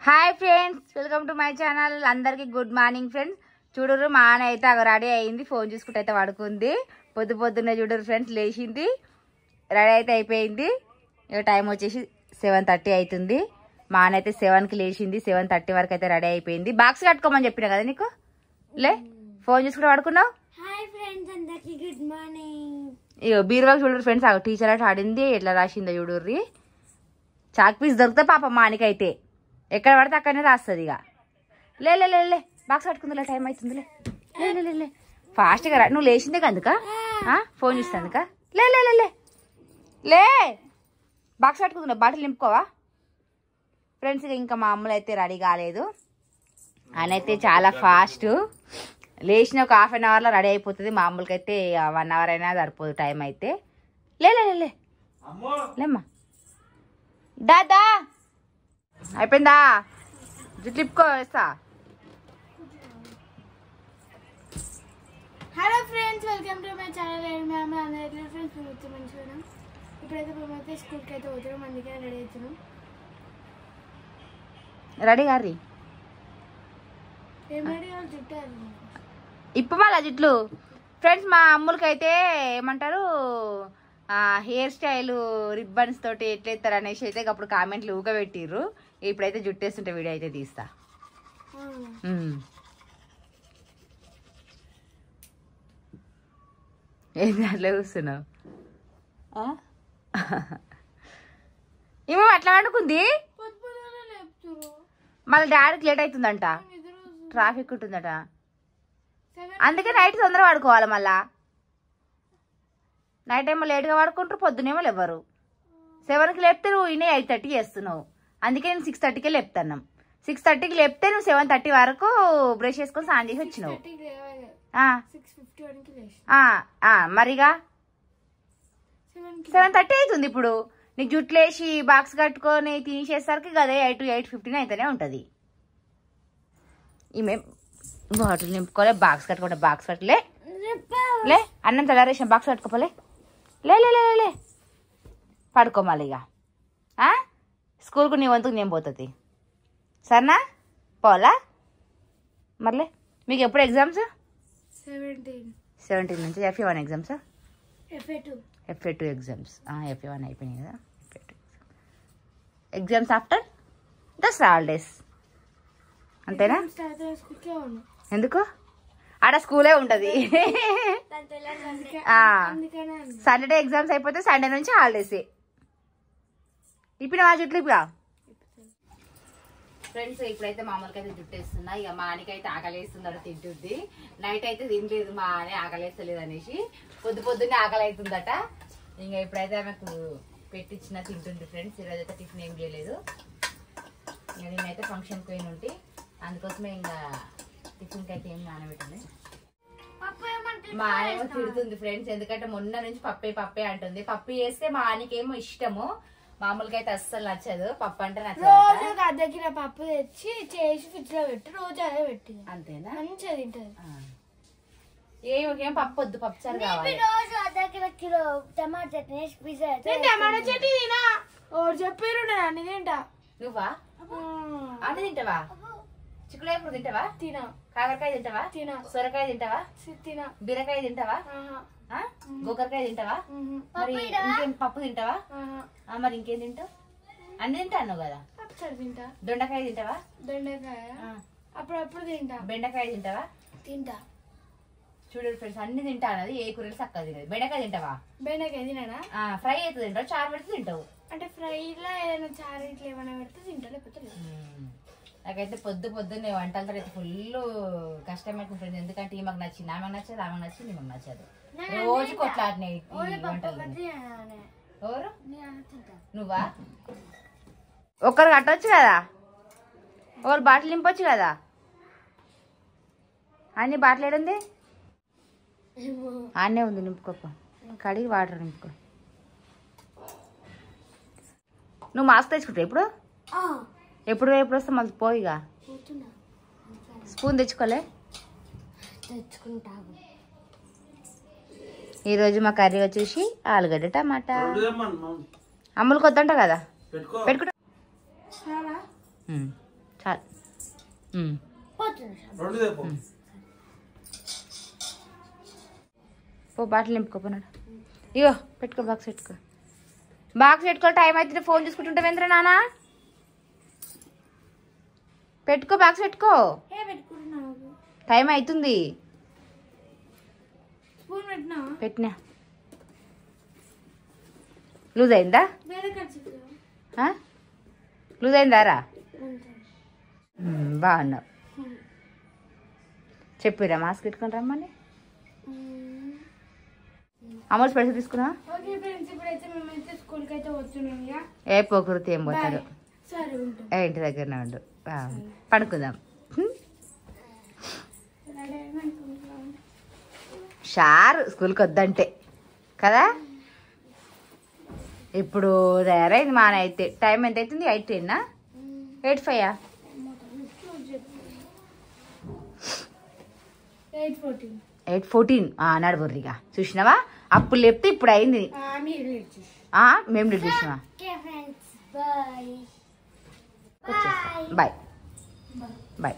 Hi friends, welcome to my channel. అందరికీ good morning friends. చూడరు మా అన్న అయితే అగ రెడీ అయింది, ఫోన్ చూసుకుంటే అయితే పడుకుంది. పొద్దున్నే చూడరు ఫ్రెండ్స్, లేచింది, రెడీ అయితే అయిపోయింది. ఇక టైం వచ్చేసి 7:30 అవుతుంది. మా అన్న అయితే 7కి లేచింది, 7:30 వరకు అయితే రెడీ అయిపోయింది. బాక్స్ కట్టుకోమని చెప్పిన కదా నీకు, లే ఫోన్ చూసుకుంటే పడుకున్నావు. Good morning. ఇగో బీరువాకి చూడరు ఫ్రెండ్స్, ఆ టీచర్ అయితే ఆడింది, ఎట్లా రాసిందో చూడర్రి. చాక్ పీస్ దొరుకుతా పాప మానికైతే, ఎక్కడ పడితే అక్కడనే రాస్తుంది. ఇక లే లే లే లే బాక్స్ కట్టుకుందిలే, టైం అవుతుందిలే, లే లే లే ఫాస్ట్గా రా. నువ్వు లేచిందే కందుక, ఫోన్ చూస్తానుక, లే లే లే లే బాక్స్ కట్టుకుంటున్నా, బాటిల్ నింపుకోవా ఫ్రెండ్స్. ఇంకా మా అమ్మలు అయితే రెడీ కాలేదు. ఆయన అయితే చాలా ఫాస్ట్, లేచిన ఒక హాఫ్ అన్ అవర్లో రెడీ అయిపోతుంది. మా అమ్మలకైతే 1 అవర్ అయినా సరిపోదు టైం అయితే. లే లే లే లేమ్మా, దాదా అయిపోయిందా, జుట్టు లిప్పుకో వేస్తా. Hello friends, welcome to my channel. అందరూ ఫ్రెండ్స్ మొత్తం మంచిగా. ఇప్పుడైతే మేమైతే స్కూల్కి అయితే పోతున్నాం, అందుకే రెడీ అవుతున్నాం. రెడీ గారి ఏం రెడీ కావాలి, జుట్టు ఇప్పు మళ్ళా జుట్లు ఫ్రెండ్స్. మా అమ్ములకైతే ఏమంటారు, హెయిర్ స్టైల్ రిబ్బన్స్ తోటి ఎట్లెత్తారు అనేసి అయితే అప్పుడు కామెంట్లు ఊగబెట్టిర్రు. ఇప్పుడైతే జుట్టేస్తుంటే వీడియో అయితే తీస్తా. ఏంటి అట్లా చూస్తున్నావు? ఏమో అట్లా వండుకుంది. మళ్ళీ డాడీకి లేట్ అవుతుందంట, ట్రాఫిక్ ఉంటుందట, అందుకే నైట్ తొందరగా పడుకోవాలి. మళ్ళా నైట్ ఏమో లేట్గా పడుకుంటారు, పొద్దునేమో లేవరు. 7కి లేపితే నువ్వు ఇనే 8:30 చేస్తున్నావు, అందుకే నేను 6:30కే లేపుతున్నాం. 6:30కి లేపితే నువ్వు 7:30 వరకు బ్రష్ చేసుకొని స్నానం చేసి వచ్చినావు. మరిగా 7:30 అవుతుంది. ఇప్పుడు నీకు జుట్లు వేసి బాక్స్ కట్టుకొని తీసేసరికి కదా 8:15 అయితేనే ఉంటుంది. ఈమె బాటిల్ నింపుకోలే, బాక్స్ కట్టుకుంటే బాక్స్ కట్టలే, లే అన్నం తెల్లారేసిన బాక్స్ కట్టుకోపోలే, లే లే లే లే పడుకోమాలి. ఇక స్కూల్కు నీ వంతుకు నేను పోతుంది, సరేనా? పోలా మరలే. మీకు ఎప్పుడు ఎగ్జామ్స్? 17 నుంచి FA1 exams, FA2 exams. FA1 అయిపోయినాయి కదా, FA2 exams after Dasara holidays, అంతేనా? ఎందుకు? ఆడ స్కూలే ఉంటుంది. సాటర్డే ఎగ్జామ్స్ అయిపోతే సండే నుంచి హాలిడేస్. ఇప్పుడు మా జుట్లు ఇప్పుడు ఫ్రెండ్స్, ఇప్పుడైతే మామూలుగా అయితే జుట్టు వేస్తున్నా. ఇక మా ఆనికైతే ఆకలేస్తుందట, తింటుంది. నైట్ అయితే తినలేదు మా అని, ఆకలేస్తలేదు అనేసి పొద్దున్నే ఆకలి అవుతుందట. ఇంకా ఇప్పుడైతే ఆమెకు పెట్టించిన తింటుంది ఫ్రెండ్స్. ఈరోజు అయితే టిఫిన్ ఏం చేయలేదు. ఇంకా నేనైతే ఫంక్షన్కి పోయిన ఉంటే అందుకోసమే ఇంకా టిఫిన్కి అయితే ఏం నానబెట్టింది. మా ఆయనేమో తిడుతుంది ఫ్రెండ్స్, ఎందుకంటే మొన్న నుంచి పప్పే అంటుంది. పప్పు చేస్తే మా ఆయనకేమో ఇష్టము, మామూలుగా అయితే అస్సలు నచ్చదు. పప్పు అంటే నచ్చదు. దగ్గర పప్పు తెచ్చి చేసి ఫ్రిడ్జ్ లో పెట్టి రోజు అదే పెట్టి, అంతేనా? మంచిగా తింటది. ఏం పప్పు వద్దు, పప్పు చారు కావాలి. టమాటా చట్నీ తినా చెప్పారు, నేను అన్ని తింటా. నువ్వా అన్ని తింటావా? చిక్కుడుకాయ ఇప్పుడు తింటావా? తినా. కాకరకాయ తింటావా? తినా. సొరకాయ తింటావా? తినా. బీరకాయ తింటావా? గోకరకాయ తింటావా? మరి ఇంకేం పప్పు తింటావా? మరి ఇంకేం తింటావు? అన్ని తింటా అన్నావు కదా. తింటా. దొండకాయ తింటావా? దొండకాయ అప్పుడప్పుడు తింటా. బెండకాయ తింటావా? తింటా. చూడండి ఫ్రెండ్స్, అన్ని తింటా అన్నది, ఏ కూరలు చక్కగా తినదు. బెండకాయ తింటావా? బెండకాయ తినా. ఫ్రై అయితే తింటావు, చారు పెడితే తింటావు. అంటే ఫ్రైలో ఏదైనా చారు ఇట్లా ఏమైనా పెడితే తింటా, లేకపోతే నాకైతే పొద్దున్నే వంటలతో అయితే ఫుల్ కష్టమైతుంది ఫ్రెండ్స్. ఎందుకంటే ఈమెకు నచ్చింది, ఆమెకు నచ్చదు, ఆమెకు నచ్చింది, ఈమెకు నచ్చదు. రోజు కొట్లాడినాయి వంటలు. ఎవరు? నువ్వా? ఒకరు కట్టవచ్చు కదా, ఒకరు బాటిల్ నింపొచ్చు కదా. అన్ని బాటిల్ ఏడుంది? ఆనే ఉంది, నింపుకోప. కడిగి వాటర్ నింపుకో. నువ్వు మాస్క్ తెచ్చుకుంటావు ఇప్పుడు? ఎప్పుడు వస్తా మళ్ళీ పోయిగా. స్పూన్ తెచ్చుకోలే? ఈరోజు మా కర్రీ వచ్చేసి ఆలుగడ్డ టమాటా. అమ్ములు కొద్దంట కదా, పెట్టుకుంటా. చాలు. పో బాటిల్ నింపుకోపోనాడు. ఇగో పెట్టుకో, బాక్స్ పెట్టుకో. బాక్స్ పెట్టుకో. టైం అవుతుంది, ఫోన్ చూసుకుంటుంటావేంద్ర నాన్న. పెట్టుకో, బాక్స్ పెట్టుకో. టైం అవుతుంది. పెట్టినా. లూజ్ అయిందా? లూజ్ అయిందారా? బాగున్నావు. చెప్పిరా మాస్క్ పెట్టుకొని రమ్మని. అమౌంట్ స్పెషల్ తీసుకున్నా. ఏ పోకృతి ఏం పోతాడు. ఇంటి దగ్గరనే ఉండు. పడుకుందాం. షారు స్కూల్కి వద్దంటే కదా. ఇప్పుడు తయారైంది మాన అయితే. టైం ఎంత అవుతుంది? 8:10 8:05 8:14 నడబుర్రిగా చూసినావా? అప్పుడు లేపితే ఇప్పుడు అయింది. మేము లేట్ చూసినావా? Bye bye.